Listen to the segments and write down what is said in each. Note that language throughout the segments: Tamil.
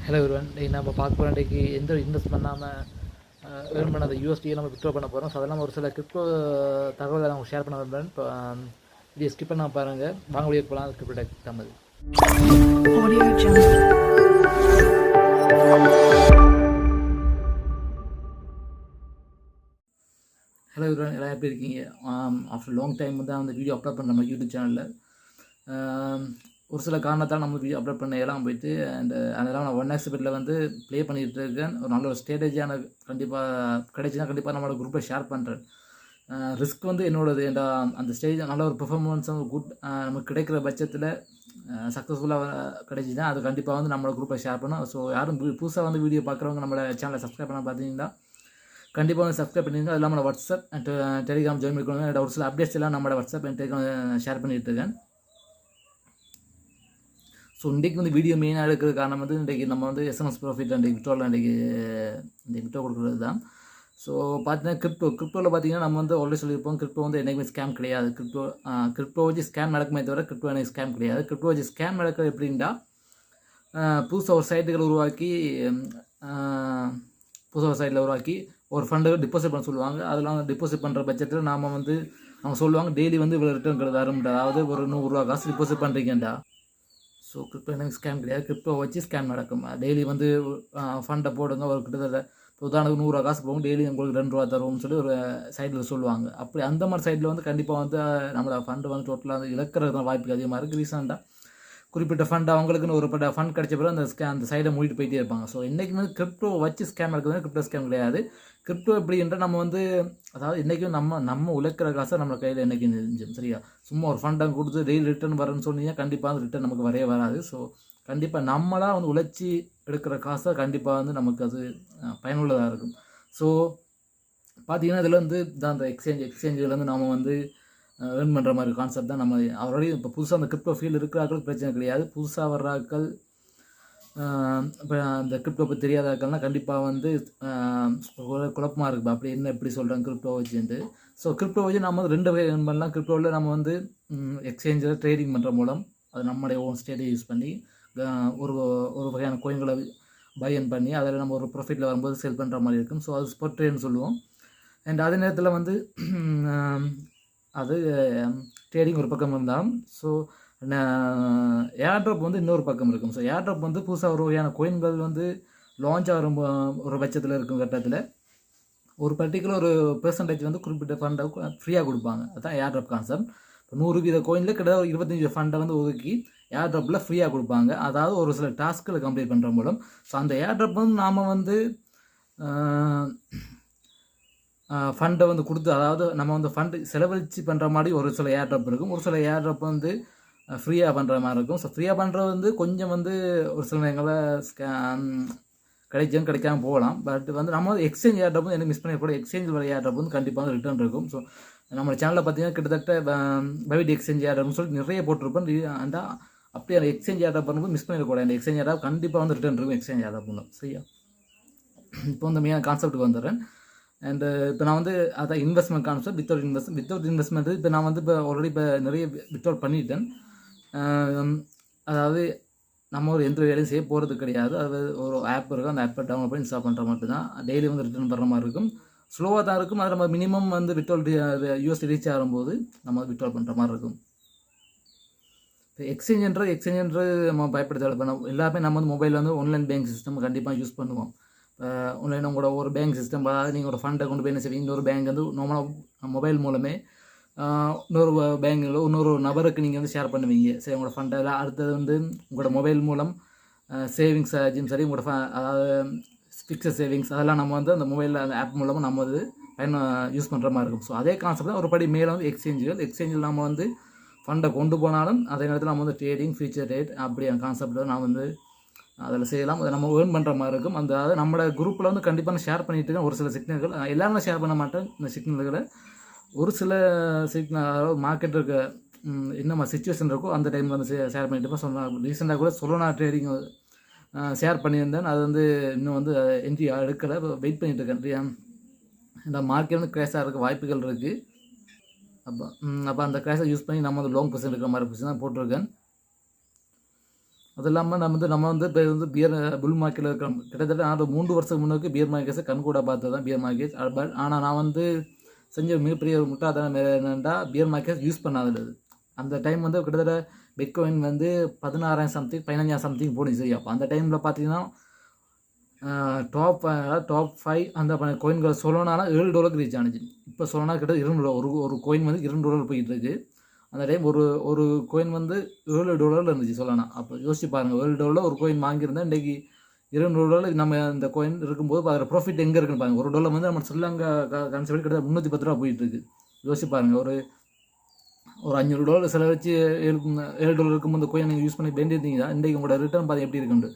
ஹலோ ஒருவன் நம்ம பார்க்க போகிற இன்றைக்கு எந்த இன்வெஸ்ட் பண்ணாமல் ஏர்ன் பண்ணாத யூஎஸ்டியை நம்ம வித்ட்ரா பண்ண போகிறோம். ஸோ அதெல்லாம் ஒரு சில கிரிப்டோ தகவலை நான் ஷேர் பண்ண விரும்புகிறேன். இப்போ இதை ஸ்கிப் பண்ணால் பாருங்கள். வாங்க வீடியோ போகலாம். Crypto tech Tamil. ஹலோ ஒருவன், எல்லாம் எப்படி இருக்கீங்க? ஆஃப்டர் லாங் டைம் தான் அந்த வீடியோ அப்லோட் பண்ண நம்ம யூடியூப் சேனலில் ஒரு சில காரணத்தால் நம்ம வீடியோ அப்லோட் பண்ண எல்லாம் போயிட்டு அதெல்லாம் நான் 1x பெட்டில் வந்து ப்ளே பண்ணிகிட்டு இருக்கேன். ஒரு நல்ல ஒரு ஸ்ட்ராட்டஜியான கண்டிப்பாக கிடைச்சினா கண்டிப்பாக நம்மளோட குரூப்பை ஷேர் பண்ணுறேன். ரிஸ்க் வந்து என்னோடது. அந்த ஸ்டேஜ் நல்ல ஒரு பெர்ஃபார்மன்ஸும் குட் நமக்கு கிடைக்கிற பட்சத்தில் சக்ஸஸ்ஃபுல்லாக கிடைச்சின்னா அது கண்டிப்பாக வந்து நம்மளோட குரூப்பை ஷேர் பண்ணோம். ஸோ யாரும் புதுசாக வந்து வீடியோ பார்க்குறவங்க நம்மளோட சேனலை சப்ஸ்கிரைப் பண்ண பார்த்தீங்கன்னா கண்டிப்பாக வந்து சப்ஸ்கிரைப் பண்ணிடுங்க. அது இல்லாமல் வாட்ஸ்அப் அண்ட் டெலிகிராம் ஜாயின் பண்ணிக்கணும். ஒரு சில அப்டேட்ஸ் எல்லாம் நம்மளோட வாட்ஸ்அப் அண்ட் டெலிகிராம் ஷேர் பண்ணிகிட்டு இருக்கேன். ஸோ இன்றைக்கு வந்து வீடியோ மெயினாக எடுக்கிற காரணம் வந்து இன்றைக்கி நம்ம வந்து எஸ்எம்எஸ் ப்ராஃபிட் அன்றைக்கி விட்ரோவில் இன்றைக்கி விட்ரோ கொடுக்குறது தான். ஸோ பார்த்தீங்கன்னா கிரிப்டோவில் பார்த்தீங்கன்னா நம்ம வந்து ஆல்ரெடி சொல்லியிருப்போம், கிரிப்டோ வந்து என்றைக்குமே ஸ்கேம் கிடையாது. கிரிப்டோ வச்சு ஸ்கேம் நடக்குமே தவிர கிரிப்டோ எனக்கு ஸ்கேம் கிடையாது. கிரிப்டோ வச்சு ஸ்கேம் நடக்கிறது எப்படின்னா, புதுசாக ஒரு சைட்டுகள் உருவாக்கி ஒரு ஃபண்டுகள் டிபாசிட் பண்ண சொல்லுவாங்க. அதெல்லாம் டிபாசிட் பண்ணுற பட்சத்தில் அவங்க சொல்லுவாங்க டெய்லி வந்து இவ்வளோ ரிட்டர்ன் வரும்டா, அதாவது ஒரு $100 காசு டிபாசிட் பண்ணுறீங்கடா. ஸோ கிரிப்டோ எனக்கு ஸ்கேம் கிடையாது. கிரிப்டோ வச்சு ஸ்கேம் நடக்கும். டெய்லி வந்து ஃபண்டை போடுங்க, ஒரு கிட்டத்தட்ட உதாரணத்துக்கு $100 காசு போகும், டெய்லி உங்களுக்கு $2 தருவோம்னு சொல்லி ஒரு சைட்டில் சொல்லுவாங்க. அப்படி அந்த மாதிரி சைட்டில் வந்து கண்டிப்பாக வந்து நம்மளோட ஃபண்டு வந்து டோட்டலாக வந்து இழக்கிறது வாய்ப்பு அதிகமாக இருக்குது. ரீசெண்டாக குறிப்பிட்ட ஃபண்ட் அவங்களுக்குன்னு ஒரு ஃபண்ட் கிடைச்ச பிறகு அந்த சைடை மூடிட்டு போயிட்டே இருப்பாங்க. ஸோ இன்றைக்கி வந்து கிரிப்டோ வச்சு ஸ்கேம் நடக்குது, கிரிப்டோ ஸ்கேம் கிடையாது. கிரிப்டோ எப்படின்ற நம்ம வந்து அதாவது இன்றைக்கும் நம்ம உழைக்கிற காசை நம்ம கையில் என்றைக்கு நெஞ்சோம், சரியா? சும்மா ஒரு ஃபண்டை கொடுத்து டெய்லி ரிட்டர்ன் வரேன்னு சொன்னீங்கன்னா கண்டிப்பாக அந்த ரிட்டர்ன் நமக்கு வரவே வராது. ஸோ கண்டிப்பாக நம்மளாக வந்து உழைச்சி எடுக்கிற காசை கண்டிப்பாக வந்து நமக்கு அது பயனுள்ளதாக இருக்கும். ஸோ பார்த்தீங்கன்னா இதில் வந்து அந்த எக்ஸ்சேஞ்சில் வந்து நம்ம வந்து ஏர்ன் பண்ணுற மாதிரி கான்செப்ட் தான். நம்ம ஆல்ரெடி இப்போ புதுசாக அந்த கிரிப்டோ ஃபீல்டு இருக்கிறார்கள் பிரச்சனை கிடையாது. புதுசாக வர்றாக்கள் இப்போ அந்த கிரிப்டோ பற்றி தெரியாதாக்கள்னால் கண்டிப்பாக வந்து குழப்பமாக இருக்குது. அப்படி என்ன எப்படி சொல்கிறேன் கிரிப்டோ வச்சுட்டு. ஸோ கிரிப்டோ வச்சு நம்ம வந்து 2 வகை ஏர்ன் பண்ணலாம். கிரிப்டோவில் நம்ம வந்து எக்ஸ்சேஞ்சில் ட்ரேடிங் பண்ணுற மூலம் அது நம்மளுடைய ஓன் ஸ்டேட்டை யூஸ் பண்ணி ஒரு வகையான கோயின்களை பை அண்ட் பண்ணி அதில் நம்ம ஒரு ப்ராஃபிட்டில் வரும்போது செல் பண்ணுற மாதிரி இருக்கும். ஸோ அது ஸ்பாட் ட்ரேட்னு சொல்லுவோம். அண்ட் அதே நேரத்தில் வந்து அது ட்ரேடிங் ஒரு பக்கம் இருந்தாலும் ஸோ ஏர்ட்ராப் வந்து இன்னொரு பக்கம் இருக்கும். ஸோ ஏர்ட்ராப் வந்து புதுசாக ஒரு வகையான கோயின்கள் வந்து லான்ச் ஆகிற ஒரு பட்சத்தில் இருக்கும் கட்டத்தில் ஒரு பர்டிகுலர் ஒரு பெர்சன்டேஜ் வந்து குறிப்பிட்ட ஃபண்டை ஃப்ரீயாக கொடுப்பாங்க. அதுதான் ஏர்ட்ராப் கான்செப்ட். இப்போ 100 கோயினில் கிட்டத்தட்ட ஒரு 25 ஃபண்டை வந்து ஒதுக்கி ஏர்ட்ராப்பில் ஃப்ரீயாக கொடுப்பாங்க. அதாவது ஒரு சில டாஸ்க்களை கம்ப்ளீட் பண்ணுற மூலம். ஸோ அந்த ஏர்ட்ராப் வந்து நாம் வந்து ஃபண்டை வந்து கொடுத்து, அதாவது நம்ம வந்து ஃபண்டு செலவழித்து பண்ணுற மாதிரி ஒரு சில ஏர்ட்ராப் இருக்கும். ஒரு சில ஏர்ட்ராப் வந்து ஃப்ரீயாக பண்ணுற மாதிரி இருக்கும். ஸோ ஃப்ரீயாக பண்ணுறது வந்து கொஞ்சம் வந்து ஒரு சில நேரங்களில் கிடைக்காம போகலாம். பட் வந்து நம்ம வந்து எக்ஸ்சேஞ்ச் ஏர்ட்ராப் வந்து எனக்கு மிஸ் பண்ணிக்கூட எக்ஸ்சேஞ்ச் வர ஏர்ட்ராப் வந்து கண்டிப்பாக வந்து ரிட்டர்ன் இருக்கும். ஸோ நம்ம சேனலில் பார்த்தீங்கன்னா கிட்டத்தட்ட பைபிட் எக்ஸ்சேஞ்ச் ஏர்ட்ராப்னு சொல்லி நிறைய போட்டிருப்பேன். அந்த அப்படியே அந்த எக்ஸ்சேஞ்ச் ஏர்ட்ராப் பண்ணும்போது மிஸ் பண்ணிடக்கூடாது. அந்த எக்ஸ்சேஞ்ச் ஏர்ட்ராப் கண்டிப்பாக வந்து ரிட்டர்ன் இருக்கும். எக்ஸ்சேஞ்ச் ஏர்ட்ராப் பண்ணும், சரியா? இப்போ வந்து மெயினாக கான்செப்ட்டுக்கு வந்துடுறேன். அண்டு இப்போ நான் வந்து அதான் இன்வெஸ்ட்மெண்ட் கான்செப்ட் வித்தவுட் இன்வெஸ்ட்மெண்ட். இப்போ நான் வந்து ஆல்ரெடி நிறைய வித்ட்ரால் பண்ணிட்டேன். அதாவது நம்ம ஒரு எந்த வேலையும் செய்ய போகிறது கிடையாது. அது ஒரு ஆப் இருக்கும், அந்த ஆப்பை டவுன்லோட் பண்ணி இன்ஸ்டால் பண்ணுற மட்டும் தான். டெய்லி வந்து ரிட்டர்ன் பண்ணுற மாதிரி இருக்கும். ஸ்லோவாக தான் இருக்கும். அது நம்ம மினிமம் வந்து வித்ட்ரால் யூஎஸ்டி ரீச் ஆகும்போது நம்ம வித்ட்ரால் பண்ணுற மாதிரி இருக்கும். இப்போ எக்ஸ்சேஞ்சுன்றது நம்ம பயப்படுத்த இப்போ எல்லாமே நம்ம வந்து மொபைலில் வந்து ஆன்லைன் பேங்க் சிஸ்டம் கண்டிப்பாக யூஸ் பண்ணுவோம். ஆன்லைன் உங்களோட ஒரு பேங்க் சிஸ்டம், அதாவது நீங்கள் ஒரு ஃபண்டை கொண்டு போய் என்ன செய்வீங்க, இன்னொரு பேங்க் வந்து நார்மலாக மொபைல் மூலமே இன்னொரு பேங்கில் இன்னொரு நபருக்கு நீங்கள் வந்து ஷேர் பண்ணுவீங்க. சரி, உங்களோட ஃபண்டில் அடுத்தது வந்து உங்களோட மொபைல் மூலம் சேவிங்ஸ் ஆச்சும் சரி, உங்களோட அதாவது ஃபிக்ஸட் சேவிங்ஸ் அதெல்லாம் நம்ம வந்து அந்த மொபைலில் அந்த ஆப் மூலமாக நம்ம வந்து யூஸ் பண்ணுற மாதிரி இருக்கும். ஸோ அதே கான்செப்ட் தான் ஒரு படி மேலே வந்து எக்ஸ்சேஞ்சில் நம்ம வந்து ஃபண்டை கொண்டு போனாலும் அதே நேரத்தில் நம்ம வந்து ட்ரேடிங் ஃபியூச்சர் ரேட் அப்படியான கான்செப்டில் நான் வந்து அதில் செய்யலாம். அதை நம்ம ஏர்ன் பண்ணுற மாதிரி இருக்கும். அதாவது நம்மளோட குரூப்பில் வந்து கண்டிப்பாக நான் ஷேர் பண்ணிட்டு இருக்கேன். ஒரு சில சிக்னல்கள் எல்லாரும் ஷேர் பண்ண மாட்டேன். இந்த சிக்னல்களை ஒரு சில அதாவது மார்க்கெட் இருக்க என்ன சுச்சுவேஷன் இருக்கோ அந்த டைமில் வந்து ஷேர் பண்ணிட்டு இருப்பேன். சொன்னால் ரீசெண்டாக கூட சொல்லலாம் ட்ரேடிங் ஷேர் பண்ணியிருந்தேன். அது வந்து இன்னும் வந்து என்ட்ரி எடுக்கலை. வெயிட் பண்ணிகிட்டு இருக்கேன். இந்த மார்க்கெட் வந்து கிராஷாக இருக்க வாய்ப்புகள் இருக்குது. அப்போ அந்த கிராஷை யூஸ் பண்ணி நம்ம வந்து லாங் பொசிஷன் இருக்கிற மாதிரி பொசிஷன் தான் போட்டிருக்கேன். அது இல்லாமல் நம்ம வந்து இப்போ வந்து பியர் புல் மார்க்கெட்டில் இருக்கிறோம். கிட்டத்தட்ட நான் 3 வருஷத்துக்கு முன்னுக்கு பியர் மார்க்கெட்ஸை கண்கூட பார்த்தது தான் பியர் மார்க்கெட்ஸ். பட் ஆனால் நான் வந்து செஞ்ச மிகப்பெரிய ஒரு முட்டாள்தனம் என்னென்னா பியர் மார்க்கெட்ஸ் யூஸ் பண்ணாதது. அந்த டைம் வந்து கிட்டத்தட்ட பிட்காயின் வந்து 16,000 சம்திங் 15,000 சம்திங் போணுச்சு. சரி, அப்போ அந்த டைமில் பார்த்தீங்கன்னா டாப் 5 அந்த கோயின்கள் சொல்லணும்னா $7 ரீச் ஆனிச்சு. இப்போ சொல்லணும்னா கிட்ட $2 ஒரு கோயின் வந்து $2 போயிட்டு இருக்கு. அந்த டைம் ஒரு கோயின் வந்து $7 இருந்துச்சு சொல்லணும். அப்போ யோசிச்சு பாருங்கள், $7 ஒரு கோயின் வாங்கியிருந்தா இன்றைக்கி $200 நம்ம இந்த கோயின் இருக்கும்போது அதில் ப்ராஃபிட் எங்கே இருக்குன்னு பாருங்கள். $1 வந்து நம்ம ஸ்ரீலங்கா கன்செப்ட் கிட்ட $310 போயிட்டுருக்கு. யோசிச்சு பாருங்கள், ஒரு $500 செலவழிச்சு $7 இருக்கும்போது இந்த கோயின் நீங்கள் யூஸ் பண்ணி வேண்டியிருந்தீங்கன்னா இன்றைக்கி உங்களோட ரிட்டர்ன் பார்த்து எப்படி இருக்குண்டு.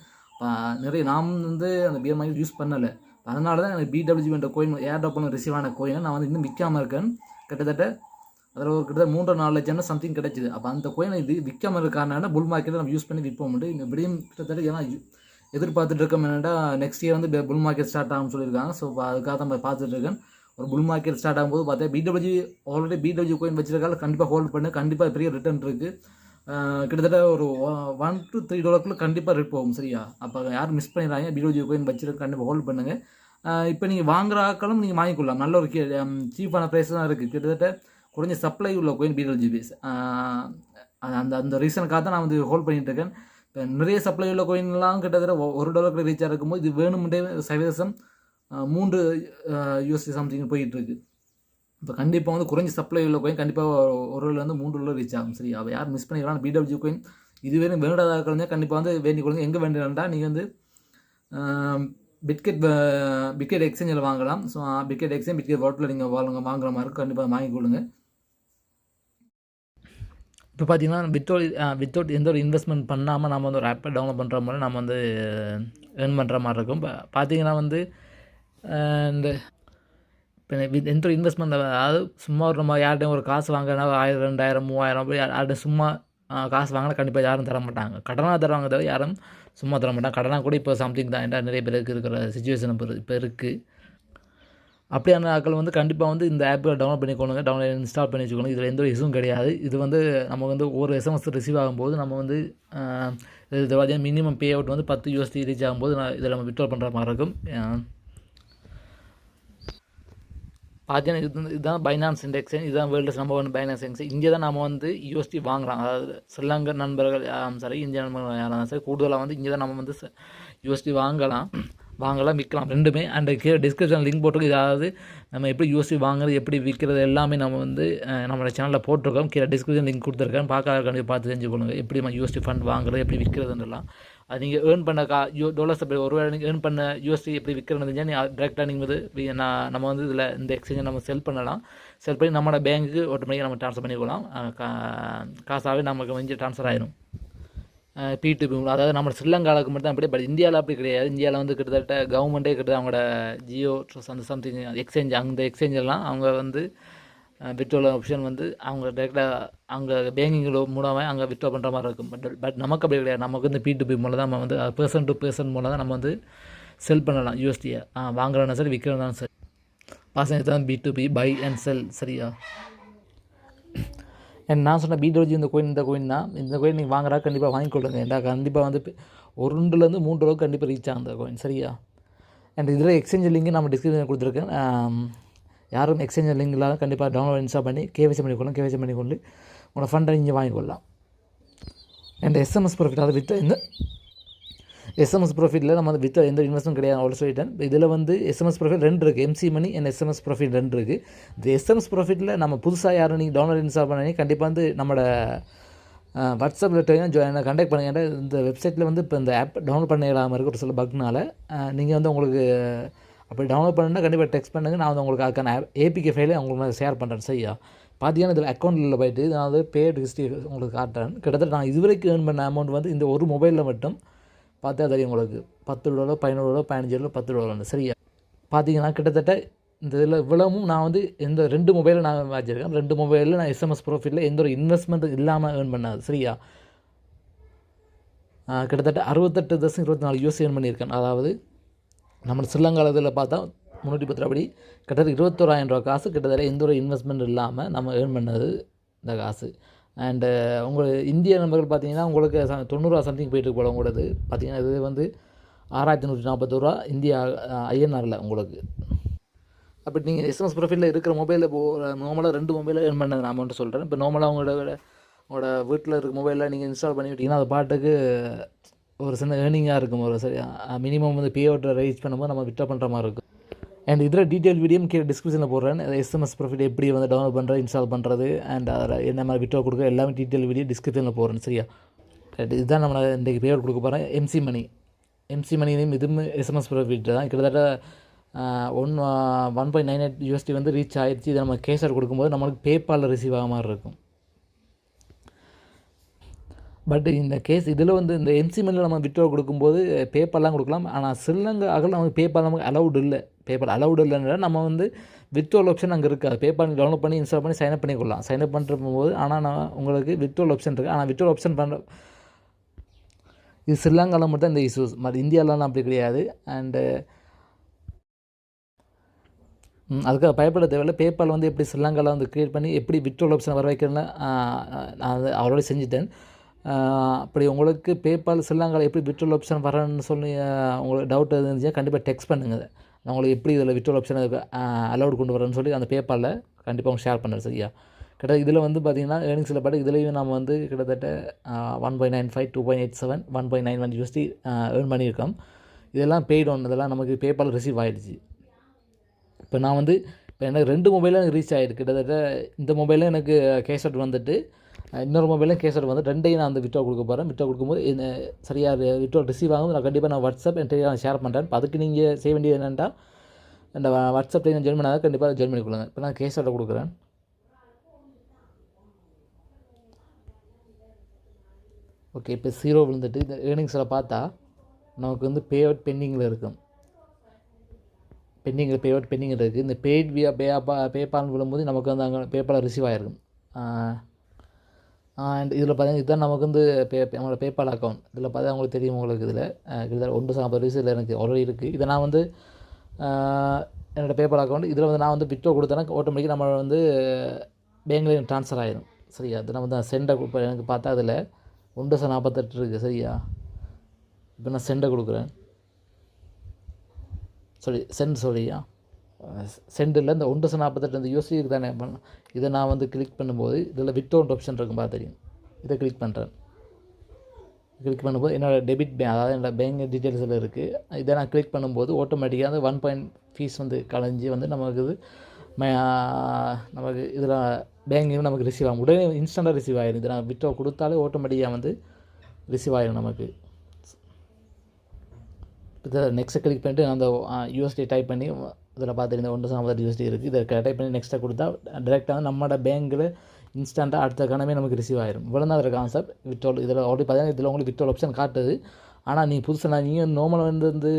நிறைய நாம் வந்து அந்த பியர் மார்க்கெட் யூஸ் பண்ணலை. அதனால தான் எனக்கு BWG என்ற கோயின் ஏர்ட்ராப் பண்ண ரிசீவ் ஆன கோயினை நான் வந்து இன்னும் விற்காமல் இருக்கேன். கிட்டத்தட்ட அதில் ஒரு கிட்டத்தட்ட 3-4 லட்சம் சம்திங் கிடச்சிது. அப்போ அந்த கோயினை இது விற்காமல் இருக்காருனா புல் மார்க்கெட்டில் நம்ம யூஸ் பண்ணி விற்போம். இப்படியும் கிட்டத்தட்ட ஏன்னா எதிர்பார்த்துட்டு இருக்கோம். என்னென்னா நெக்ஸ்ட் இயர் வந்து புல் மார்க்கெட் ஸ்டார்ட் ஆகும்னு சொல்லியிருக்காங்க. ஸோ அதுக்காக தான் பார்த்துட்டு இருக்கேன். ஒரு புல் மார்க்கெட் ஸ்டார்ட் ஆகும்போது பார்த்தா ஆல்ரெடி BWG கோயின் வச்சிருக்காங்க. கண்டிப்பாக ஹோல்ட் பண்ணு, கண்டிப்பாக பெரிய ரிட்டர்ன் இருக்குது. கிட்டத்தட்ட ஒரு $1 to $3 கண்டிப்பாக ரேட் போகும். சரியா, அப்போ யாரும் மிஸ் பண்ணிடுறாங்க. BWG கோயின் வச்சுருக்கு, கண்டிப்பாக ஹோல்ட் பண்ணுங்கள். இப்போ நீங்கள் வாங்குற ஆக்களும் நீங்கள் வாங்கிக்கொள்ளலாம். நல்ல ஒரு சீப்பான ப்ரைஸ் தான் இருக்குது. கிட்டத்தட்ட குறைஞ்ச சப்ளை உள்ள கோயின் BWG பேஸ். அந்த ரீசனுக்காக தான் நான் வந்து ஹோல்ட் பண்ணிகிட்டு இருக்கேன். இப்போ நிறைய சப்ளை உள்ள கோயின்லாம் கிட்டத்தட்ட $1 ரீச் இருக்கும்போது இது வேணும்ன்றே சதவீதம் $3 சம்திங் போயிட்டுருக்கு. இப்போ கண்டிப்பாக வந்து குறைஞ்ச சப்ளை உள்ள கோயின் கண்டிப்பாக $1 $3 ரீச் ஆகும். சரி, அவள் யார் மிஸ் பண்ணிக்கலாம். BWG கோயின் இதுவே வேண்டாத இருக்கிறதே கண்டிப்பாக வந்து வேண்டிக் கொடுங்க. எங்கே வேண்டாம்டா நீங்கள் வந்து பிட்கெட் எக்ஸ்சேஞ்சில் வாங்கலாம். ஸோ பிட்கெட் எக்ஸ்சேஞ்ச் பிட்கெட் வாட்டில் நீங்கள் வாங்குற மாதிரி கண்டிப்பாக வாங்கிக்கொள்ளுங்க. இப்போ பார்த்தீங்கன்னா வித்தவுட் எந்த ஒரு இன்வெஸ்ட்மெண்ட் பண்ணாமல் நம்ம வந்து ஒரு ஆப்பை டவுன்லோட் பண்ணுற மாதிரி நம்ம வந்து ஏர்ன் பண்ணுற மாதிரி இருக்கும். இப்போ பார்த்தீங்கன்னா வந்து இந்த இப்போ எந்த ஒரு இன்வெஸ்ட்மெண்ட், அதாவது சும்மா ஒரு நம்ம யார்கிட்டையும் ஒரு காசு வாங்கினா 1000 2000 3000 போய் யார்கிட்டையும் சும்மா காசு வாங்கினா கண்டிப்பாக யாரும் தர மாட்டாங்க. கடனாக தருவாங்க தவிர யாரும் சும்மா தர மாட்டாங்க. கடனாக கூட இப்போ சம்திங் தான். ஏன்னா நிறைய பேருக்கு இருக்கிற சுச்சுவேஷன் இப்போ இருக்குது. அப்படியான ஆட்கள் வந்து கண்டிப்பாக வந்து இந்த ஆப்பை டவுன்லோட் பண்ணிக்கொள்ளுங்க, இன்ஸ்டால் பண்ணி வச்சுக்கோங்க. இதில் எந்த ஒரு இஷ்யூவும் கிடையாது. இது வந்து நம்ம வந்து ஒரு SMS ரிசீவ் ஆகும்போது நம்ம வந்து இது பார்த்தீங்கன்னா மினிமம் பே அவுட் வந்து $10 ரீச் ஆகும்போது இதில் நம்ம விட்ரா பண்ணுற மாதிரி இருக்கும். பார்த்தீங்கன்னா இதுதான் பைனான்ஸ் இண்டெக்ஸ். இதுதான் வேர்ல்டு நம்பர் 1 பைனான்ஸ் இண்டெக்ஸ். இங்கே தான் நம்ம வந்து USD வாங்கலாம். அதாவது ஸ்ரீலங்கா நண்பர்கள் சரி, இந்திய நண்பர்கள் யாராலும் சரி, கூடுதலாக வந்து இங்கே தான் நம்ம வந்து USD வாங்கலாம், விற்கலாம் ரெண்டுமே. அண்ட் கீழே டிஸ்கிரிப்ஷன் லிங்க் போட்டிருக்கு. இதாவது நம்ம எப்படி USD வாங்குறது, எப்படி விற்கிறது எல்லாமே நம்ம வந்து நம்மளோட சேனலில் போட்டிருக்கோம். கீழே டிஸ்கிரிப்ஷன் லிங்க் கொடுத்துருக்கேன். பார்க்க பார்த்து தெரிஞ்சுக்கொள்ளுங்க எப்படி நம்ம USD ஃபண்ட் வாங்குறது, எப்படி விற்கிறதுன்றலாம். அது நீங்கள் ஏர்ன் பண்ண டாலர்ஸ் எப்படி ஒருவேளை நீங்கள் ஏர்ன் பண்ண USD எப்படி விற்கிறது தெரிஞ்சால் நீங்கள் டேரெக்டாக நீங்கள் வந்து நம்ம வந்து இதில் இந்த எக்ஸ்சேஞ்சை நம்ம செல் பண்ணலாம். செல் பண்ணி நம்மளோட பேங்க்குக்கு ஆட்டோமேட்டிக்காக நம்ம ட்ரான்ஸ்ஃபர் பண்ணிக்கலாம். காசாகவே நமக்கு வந்து ட்ரான்ஸ்ஃபர் ஆயிடும். P2P, அதாவது நம்ம ஸ்ரீலங்காவுக்கு மட்டும் தான் அப்படி. பட் இந்தியாவில் அப்படி கிடையாது. இந்தியாவில் வந்து கிட்டத்தட்ட கவர்மெண்ட்டே கிட்டத்தட்ட அவங்களோட ஜியோ அந்த சம்திங் எக்ஸ்சேஞ்ச், அந்த எக்ஸ்சேஞ்செல்லாம் அவங்க வந்து விட்ரோல் ஆப்ஷன் வந்து அவங்க டேரெக்டாக அங்கே பேங்கிங் மூலமாக அங்கே விட்ரா பண்ணுற மாதிரி இருக்கும். பட் நமக்கு அப்படி கிடையாது. நமக்கு வந்து P2P மூலம் தான் நம்ம வந்து பர்சன் டு பர்சன் மூலம் தான் நம்ம வந்து செல் பண்ணலாம் USD-யை. வாங்குறதுனா சரி, விற்கிறதுனாலும் சரி. பாசங்க தான் B2B, பை அண்ட் செல். சரியா, நான் சொன்ன BWG இந்த கோயின் தான். இந்த கோயின் நீங்கள் வாங்குறா கண்டிப்பாக வாங்கிக்கொள்ளுங்க. ஏன்னா கண்டிப்பாக வந்து $1 to $3 கண்டிப்பாக ரீச் ஆகும் அந்த கோயின். சரியா, அண்ட் இதில் எக்ஸ்சேஞ்ச் லிங்க் நம்ம டிஸ்கிரிப்ஷனில் கொடுத்துருக்கேன். யாரும் எக்ஸ்சேஞ்ச் லிங்க் இல்லாத கண்டிப்பாக டவுன்லோட் இன்ஸ்டால் பண்ணி KYC பண்ணிக்கொண்டு உங்களோட ஃபண்டை நீங்கள் வாங்கிக்கொள்ளலாம். அண்ட் SMS ப்ராஃபிட், அதை விற்ற இந்த SMS ப்ராஃபிட்டில் நம்ம வந்து விற்ற எந்த இன்வெஸ்ட்மெண்ட் கிடையாது அவ்வளோ சொல்லிட்டேன். இதில் வந்து SMS ப்ராஃபிட் 2 இருக்குது. MC money and SMS profit 2 இருக்குது. இந்த SMS ப்ராஃபிட்டில் நம்ம புதுசாக யாரும் நீங்கள் டவுன்லோட் இன்ஸ்டால் பண்ணி கண்டிப்பாக வந்து நம்மளோட வாட்ஸ்அப்பில் என்ன கான்டாக்ட் பண்ணுங்க. இந்த வெப்சைட்டில் வந்து இப்போ இந்த ஆப் டவுன்லோட் பண்ண இல்லாமல் இருக்க ஒரு சில பக்னால நீங்கள் வந்து உங்களுக்கு அப்படி டவுன்லோட் பண்ணுன்னா கண்டிப்பாக டெக்ஸ்ட் பண்ணுங்கள். நான் வந்து உங்களுக்கு அதுக்கான APK ஃபைலை உங்களுக்கு ஷேர் பண்ணுறேன். சரியா, பார்த்தீங்கன்னா இதில் அக்கௌண்ட்டில் போய்ட்டு நான் வந்து பேட் ஹிஸ்ட்ரி உங்களுக்கு காட்டுறேன். கிட்டத்தட்ட நான் இதுவரைக்கும் ஏர்ன் பண்ண அமௌண்ட் வந்து இந்த ஒரு மொபைலில் மட்டும் பார்த்தா தெரியும் உங்களுக்கு. $10 $15 $15 $10. சரியா, பார்த்தீங்கன்னா கிட்டத்தட்ட இந்த இதில் இவ்வளவும் நான் வந்து இந்த 2 மொபைலில் நான் வச்சுருக்கேன். 2 மொபைலில் நான் SMS ப்ராஃபிட்டில் எந்த ஒரு இன்வெஸ்ட்மெண்ட் இல்லாமல் ஏர்ன் பண்ணாது. சரியா, கிட்டத்தட்ட 68.24 ஏர்ன் பண்ணியிருக்கேன். அதாவது நம்ம ஸ்ரீலங்காவில் பார்த்தா 310 படி கிட்டத்தட்ட $21,000 காசு கிட்டத்தட்ட எந்த ஒரு இன்வெஸ்ட்மெண்ட் இல்லாமல் நம்ம ஏர்ன் பண்ணது இந்த காசு. அண்டு உங்கள் இந்திய நம்பர்கள் பார்த்தீங்கன்னா உங்களுக்கு 90 சம்திங் போயிட்டு போல உங்களது பார்த்தீங்கன்னா இது வந்து 6141 இந்தியா ஐஎன்ஆரில் உங்களுக்கு. அப்படி நீங்கள் எஸ்எம்எஸ் ப்ரொஃபைலில் இருக்கிற மொபைலில் நார்மலாக 2 மொபைலில் ஏர்ன் பண்ண நான் மட்டும் சொல்கிறேன். இப்போ நார்மலாக உங்களோட வீட்டில் இருக்க மொபைலில் நீங்கள் இன்ஸ்டால் பண்ணி விட்டிங்கன்னா அது பாட்டுக்கு ஒரு சின்ன ஏர்னிங்காக இருக்கும். ஒரு சரி மினிமம் வந்து பே அவுட்டை ரீச் பண்ணும்போது நம்ம விட்ரா பண்ணுற மாதிரி இருக்கும். அண்ட் இதில் டீட்டெயில் வீடியோ கீழே டிஸ்கிரிப்ஷனில் போடுறேன். எஸ்எம்எஸ் ப்ரொஃபைல் எப்படி வந்து டவுன்லோட் பண்ணுறது, இன்ஸ்டால் பண்ணுறது அண்ட் அதில் என்ன மாதிரி விட்ரா கொடுக்குற எல்லாமே டீட்டெயில் வீடியோ டிஸ்கிரிப்ஷனில் போடுறேன். சரியா, இதுதான் நம்ம இன்றைக்கி பே அவுட் கொடுக்க போகிறேன். எம்சி மணியும் இதுவும் எஸ்எம்எஸ் ப்ரொஃபைல் தான். கிட்டத்தட்ட 1.98 USD வந்து ரீச் ஆகிடுச்சு. இதை நம்ம கேஷ் அவுட் கொடுக்கும்போது நம்மளுக்கு பேபாலில் ரிசீவ் ஆக மாதிரி இருக்கும். பட் இந்த கேஸ் இதில் வந்து இந்த எம்சி மணியில் நம்ம விட்ரா கொடுக்கும்போது பேபால்லாம் கொடுக்கலாம். ஆனால் ஸ்ரீலங்காவில் நமக்கு பேபால் நமக்கு அலவுட் இல்லை. பேபால் அலவுட் இல்லைன்னா நம்ம வந்து வித்ட்ரால் ஆப்ஷன் அங்கே இருக்காது. பேபால் டவுன்லோட் பண்ணி இன்ஸ்டால் பண்ணி சைன்அப் பண்ணிக்கொள்ளலாம். சைன்அப் பண்ணுற போது ஆனால் நான் உங்களுக்கு வித்ட்ரால் ஆப்ஷன் இருக்குது. ஆனால் வித்ட்ரால் ஆப்ஷன் பண்ணுற இது ஸ்ரீலங்காவில் மட்டும் தான் இந்த இஷ்யூஸ், மற்ற இந்தியாவிலலாம் அப்படி கிடையாது. அண்டு அதுக்காக பயப்பட தேவையில்லை. பேபால் வந்து எப்படி ஸ்ரீலங்காவில் வந்து க்ரியேட் பண்ணி எப்படி வித்ட்ரால் ஆப்ஷன் வர வைக்கிறேன்னு நான் அதை ஆல்ரெடி செஞ்சுட்டேன். அப்படி உங்களுக்கு பேபால் ஸ்ரீலங்காவில் எப்படி விட்ரோல் ஆப்ஷன் வரேன்னு சொல்லி உங்களுக்கு டவுட் இருந்துச்சுன்னா கண்டிப்பாக டெக்ஸ்ட் பண்ணுங்கள். நான் உங்களுக்கு எப்படி இதில் விட்ரோல் ஆப்ஷன் அலௌட் கொண்டு வரேன்னு சொல்லி அந்த பேபாலில் கண்டிப்பாக உங்களுக்கு ஷேர் பண்ணுறேன். சரியா, கிட்ட இதில் வந்து பார்த்திங்கன்னா ஏர்னிங்ஸில் பாட்டு இதுலேயும் நம்ம வந்து கிட்டத்தட்ட 1.95, 2.87, 1.91 USD ஏர்ன் பண்ணியிருக்கோம். இதெல்லாம் பெய்ட் ஒன், இதெல்லாம் நமக்கு பேபால் ரிசீவ் ஆகிடுச்சு. இப்போ நான் வந்து இப்போ எனக்கு 2 மொபைலும் எனக்கு ரீச் ஆகிருக்கு. கிட்டத்தட்ட இந்த மொபைலும் எனக்கு கேஷ் அவுட் வந்துட்டு, இன்னொரு மொபைலும் கேஷ் அவுட் வந்து 2டையும் நான் வந்து விட்ரா கொடுக்க போகிறேன். விட்ரா கொடுக்கும்போது சரியாக விட்ரா ரிசீவ் ஆகும். நான் கண்டிப்பாக நான் வாட்ஸ்அப் என் டெலிகிராம் ஷேர் பண்ணுறேன். இப்போ அதுக்கு நீங்கள் செய்ய வேண்டியது என்னென்னா இந்த வாட்ஸ்அப் டெலிகிராம் ஜாயின் பண்ணாத கண்டிப்பாக ஜாயின் பண்ணி கொடுங்க. இப்போ நான் கேஷ் அவுட்டை கொடுக்குறேன். ஓகே, இப்போ 0 விழுந்துட்டு இந்த ஏர்னிங்ஸில் பார்த்தா நமக்கு வந்து பே அவுட் பெண்டிங்கில் இருக்கும். பே அவுட் பெண்டிங்கில் இருக்குது. இந்த பெய்ட் வியா பேபால் விழும்போது நமக்கு வந்து அங்கே பேபால் ரிசீவ் ஆகிருக்கும். அண்ட் இதில் பார்த்தீங்கன்னா இதுதான் நமக்கு வந்து நம்மளோட பேபால் அக்கௌண்ட். இதில் பார்த்தா அவங்களுக்கு தெரியும். உங்களுக்கு இதில் கிட்டத்தட்ட 1.50 இதில் எனக்கு ஆல்ரெடி இருக்குது. இதை நான் வந்து என்னோடய பேபால் அக்கௌண்ட் இதில் வந்து நான் வந்து விட்ரா கொடுத்தேன்னா ஆட்டோமேட்டிக்காக நம்ம வந்து பேங்க்லேயும் ட்ரான்ஸ்ஃபர் ஆகிடும். சரியா, அது நம்ம வந்து சென்டை இப்போ எனக்கு பார்த்தா அதில் 1.48 இருக்குது. சரியா, இப்போ நான் சென்டை கொடுக்குறேன். சரியா சென்டில் இந்த 1.48 இந்த USD தானே. இதை நான் வந்து கிளிக் பண்ணும்போது இதில் வித்ட்ரால் ஆப்ஷன் இருக்கும் பார்த்து தெரியும். இதை கிளிக் பண்ணுறேன். கிளிக் பண்ணும்போது என்னோடய டெபிட் பேங்க், அதாவது என்னோடய பேங்க் டீட்டெயில்ஸில் இருக்குது. இதை நான் கிளிக் பண்ணும்போது ஆட்டோமேட்டிக்காக அந்த 1 ஃபீஸ் வந்து கலைஞ்சி வந்து நமக்கு இது நமக்கு இதில் பேங்க்லேயும் நமக்கு ரிசீவ் ஆகும். உடனே இன்ஸ்டண்ட்டாக ரிசீவ் ஆகிடும். இதை நான் வித்ட்ரா கொடுத்தாலே ஆட்டோமேட்டிக்காக வந்து ரிசீவ் ஆகிடும் நமக்கு. இதில் நெக்ஸ்ட்டை கிளிக் பண்ணிட்டு அந்த USD டைப் பண்ணி இதில் பார்த்துருந்த 1.50 USD இருக்குது. இதை டைப் பண்ணி நெக்ஸ்ட்டை கொடுத்தா டேரெக்டாக வந்து நம்மளோட பேங்க்கில் இன்ஸ்டண்ட்டாக அடுத்த கணமே நமக்கு ரிசீவ் ஆகிடும். இவ்வளோ தான் அதில் கான்செப்ட். விட்ரோல் இதில் ஆல்ரெடி பார்த்தீங்கன்னா இதில் உங்களுக்கு விட்ரோல் ஆப்ஷன் காட்டுது. ஆனால் நீங்கள் புதுசாக நீங்கள் நார்மலாக வந்து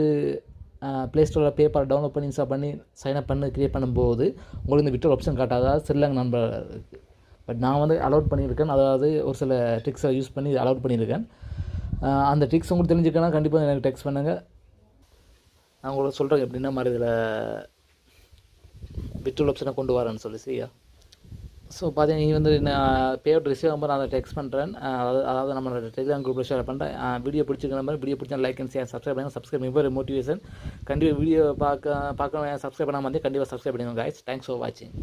ப்ளே ஸ்டோரில் பேபால் டவுன்லோட் பண்ணி இன்ஸ்டால் பண்ணி சைன்அப் பண்ணி க்ரியேட் பண்ணும்போது உங்களுக்கு இந்த விட்ரோல் ஆப்ஷன் காட்டாது. அதாவது ஸ்ரீலங்கா நம்பர் இருக்குது. பட் நான் வந்து அலோட் பண்ணியிருக்கேன். அதாவது ஒரு சில ட்ரிக்ஸை யூஸ் பண்ணி அலோட் பண்ணியிருக்கேன். அந்த ட்ரிக்ஸ் உங்களுக்கு தெரிஞ்சுக்கன்னா கண்டிப்பாக எனக்கு டெக்ஸ்ட் பண்ணுங்கள். நான் உங்களுக்கு சொல்கிறேன் எப்படின்னா மாதிரி இதில் விட்ரோல் ஆப்ஷனை கொண்டு வரேன்னு சொல்லி. சரியா, ஸோ பார்த்தீங்கன்னா நீங்கள் வந்து நான் பே அவுட் ரிசீவ் ஆகும்போது நான் அதை டெக்ஸ்ட் பண்ணுறேன். அதாவது நம்மளோட டெலிகிராம் குரூப்பில் ஷேர் பண்ணுறேன். வீடியோ பிடிச்சிருக்கிற மாதிரி வீடியோ பிடிச்சா லைக் அண்ட் ஷேர் சப்ஸ்கிரைப் பண்ணுங்கள். சப்ஸ்கிரைப் பண்ணி ஒரு மோட்டிவேஷன். கண்டிப்பாக வீடியோ பார்க்க சப்ஸ்கிரைப் பண்ணாமல் வந்து கண்டிப்பாக சப்ஸ்கிரைப் பண்ணுங்கள். கைஸ், தேங்க்ஸ் ஃபார் வாட்சிங்.